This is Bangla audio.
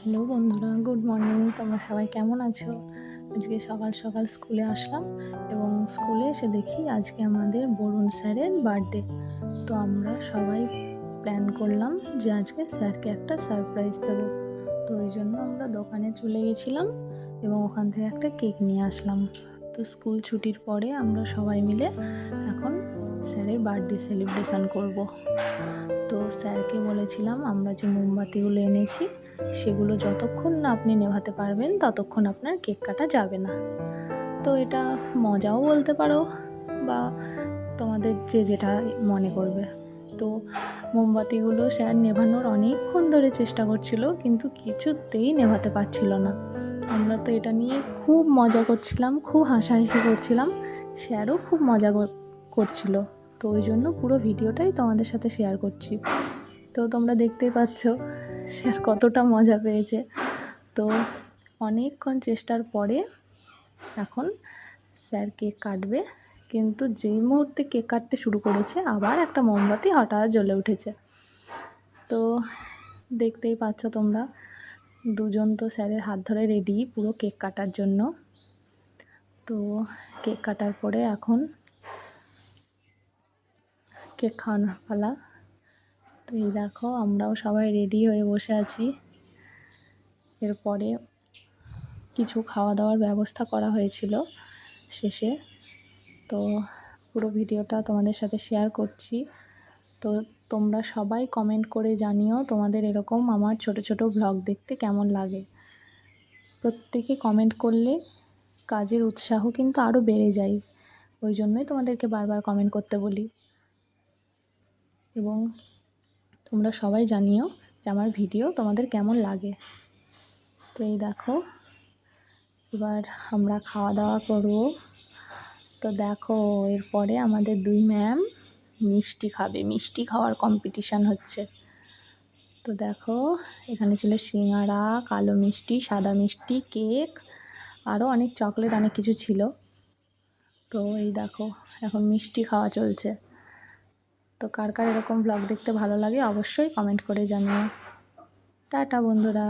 হ্যালো বন্ধুরা, গুড মর্নিং। তোমরা সবাই কেমন আছো? আজকে সকাল সকাল স্কুলে আসলাম এবং স্কুলে এসে দেখি আজকে আমাদের বরুণ স্যারের বার্থডে। তো আমরা সবাই প্ল্যান করলাম যে আজকে স্যারকে একটা সারপ্রাইজ দেবো। তো ওই জন্য আমরা দোকানে চলে গেছিলাম এবং ওখান থেকে একটা কেক নিয়ে আসলাম। তো স্কুল ছুটির পরে আমরা সবাই মিলে এখন স্যারের বার্থডে সেলিব্রেশন করব। তো স্যারকে বলেছিলাম আমরা যে মোমবাতিগুলো এনেছি সেগুলো যতক্ষণ না আপনি নেভাতে পারবেন ততক্ষণ আপনার কেক কাটা যাবে না। তো এটা মজাও বলতে পারো বা তোমাদের যে যেটা মনে করবে। তো মোমবাতিগুলো স্যার নেভানোর অনেকক্ষণ ধরে চেষ্টা করছিল, কিন্তু কিছুতেই নেভাতে পারছিল না। আমরা তো এটা নিয়ে খুব মজা করছিলাম, খুব হাসাহাসি করছিলাম, স্যারও খুব মজা করছিল। তো ওই জন্য পুরো ভিডিওটাই তোমাদের সাথে শেয়ার করছি। তো তোমরা দেখতেই পাচ্ছ স্যার কতটা মজা পেয়েছে। তো অনেকক্ষণ চেষ্টার পরে এখন স্যার কেক কাটবে, কিন্তু যেই মুহূর্তে কেক কাটতে শুরু করেছে আবার একটা মোমবাতি হঠাৎ জ্বলে উঠেছে। তো দেখতেই পাচ্ছ তোমরা, দুজন তো স্যারের হাত ধরে রেডি পুরো কেক কাটার জন্য। তো কেক কাটার পরে এখন কেক খাওয়ানোর পালা। তো এই দেখো আমরাও সবাই রেডি হয়ে বসে আছি। এরপরে কিছু খাওয়া দাওয়ার ব্যবস্থা করা হয়েছিল শেষে। তো পুরো ভিডিওটা তোমাদের সাথে শেয়ার করছি। তো তোমরা সবাই কমেন্ট করে জানিও তোমাদের এরকম আমার ছোট ছোট ব্লগ দেখতে কেমন লাগে। প্রত্যেকে কমেন্ট করলে কাজের উৎসাহ কিন্তু আরও বেড়ে যায়, ওই জন্যই তোমাদেরকে বারবার কমেন্ট করতে বলি। এবং তোমরা সবাই জানিও যে আমার ভিডিও তোমাদের কেমন লাগে। তো এই দেখো এবার আমরা খাওয়া দাওয়া করব। তো দেখো এরপরে আমাদের দুই ম্যাম মিষ্টি খাবে, মিষ্টি খাওয়ার কম্পিটিশান হচ্ছে। তো দেখো এখানে ছিল সিঙ্গাড়া, কালো মিষ্টি, সাদা মিষ্টি, কেক, আরও অনেক চকলেট, অনেক কিছু ছিল। তো এই দেখো এখন মিষ্টি খাওয়া চলছে। তো কার কার এরকম ব্লগ দেখতে ভালো লাগে অবশ্যই কমেন্ট করে জানিও। টাটা বন্ধুরা।